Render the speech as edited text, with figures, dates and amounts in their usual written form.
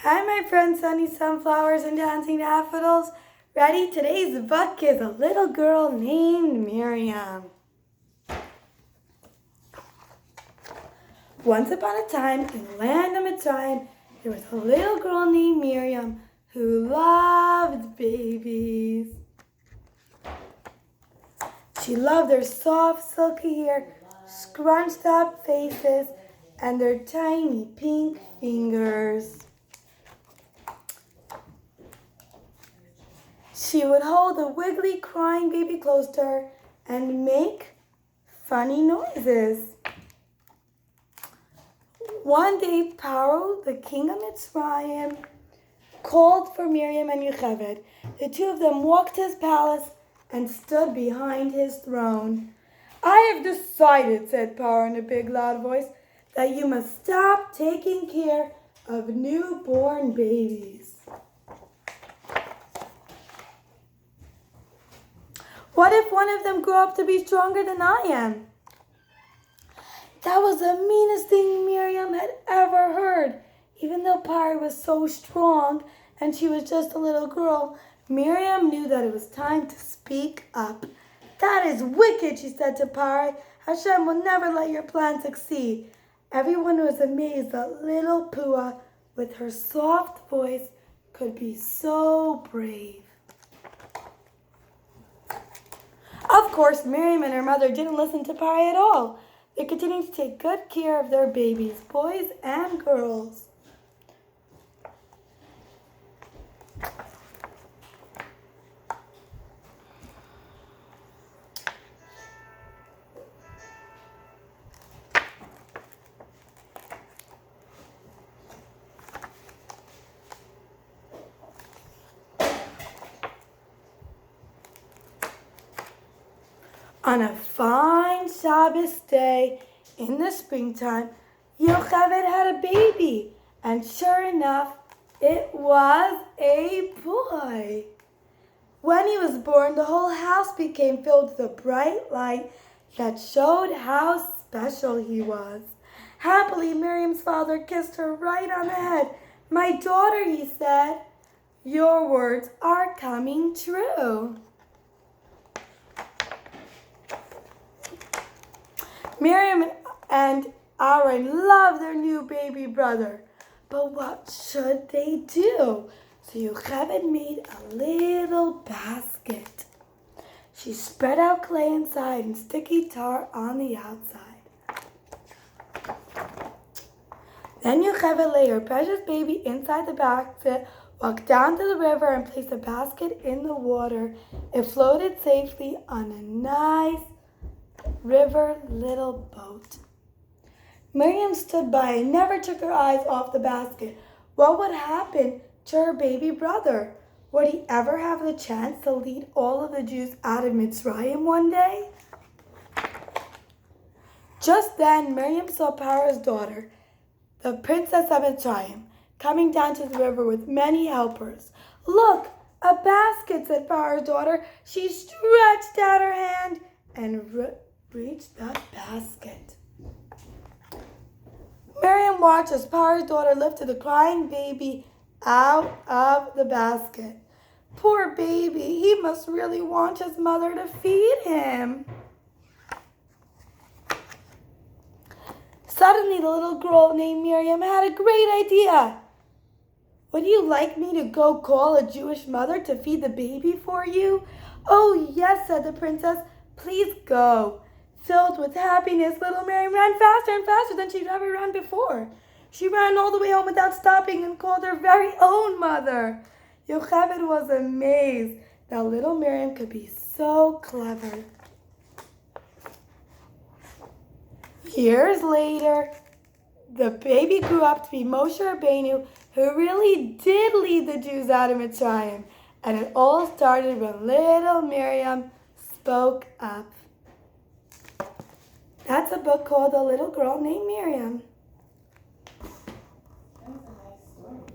Hi, my friends, sunny sunflowers and dancing daffodils. Ready? Today's book is a little girl named Miriam. Once upon a time, in the land of Mitzrayim, there was a little girl named Miriam who loved babies. She loved their soft, silky hair, scrunched up faces, and their tiny pink fingers. She would hold a wiggly, crying baby close to her and make funny noises. One day, Paro, the king of Mitzrayim, called for Miriam and Yocheved. The two of them walked to his palace and stood behind his throne. "I have decided," said Paro in a big, loud voice, "that you must stop taking care of newborn babies. What if one of them grew up to be stronger than I am?" That was the meanest thing Miriam had ever heard. Even though Pari was so strong and she was just a little girl, Miriam knew that it was time to speak up. "That is wicked," she said to Pari. "Hashem will never let your plan succeed." Everyone was amazed that little Pua, with her soft voice, could be so brave. Of course, Miriam and her mother didn't listen to Pari at all. They continued to take good care of their babies, boys and girls. On a fine Shabbos day in the springtime, Yocheved had a baby, and sure enough, it was a boy. When he was born, the whole house became filled with a bright light that showed how special he was. Happily, Miriam's father kissed her right on the head. "My daughter," he said, "your words are coming true." Miriam and Aaron loved their new baby brother, but what should they do? So Yocheved made a little basket. She spread out clay inside and sticky tar on the outside. Then Yocheved lay her precious baby inside the basket, walked down to the river, and placed the basket in the water. It floated safely on a nice river little boat. Miriam stood by and never took her eyes off the basket. What would happen to her baby brother? Would he ever have the chance to lead all of the Jews out of Mitzrayim one day? Just then, Miriam saw Paro's daughter, the princess of Mitzrayim, coming down to the river with many helpers. "Look, a basket," said Paro's daughter. She stretched out her hand and reached the basket. Miriam watched as Paro's daughter lifted the crying baby out of the basket. Poor baby, he must really want his mother to feed him. Suddenly, the little girl named Miriam had a great idea. "Would you like me to go call a Jewish mother to feed the baby for you?" "Oh, yes," said the princess. "Please go." Filled with happiness, little Miriam ran faster and faster than she'd ever run before. She ran all the way home without stopping and called her very own mother. Yocheved was amazed that little Miriam could be so clever. Years later, the baby grew up to be Moshe Rabbeinu, who really did lead the Jews out of Mitzrayim. And it all started when little Miriam spoke up. That's a book called A Little Girl Named Miriam.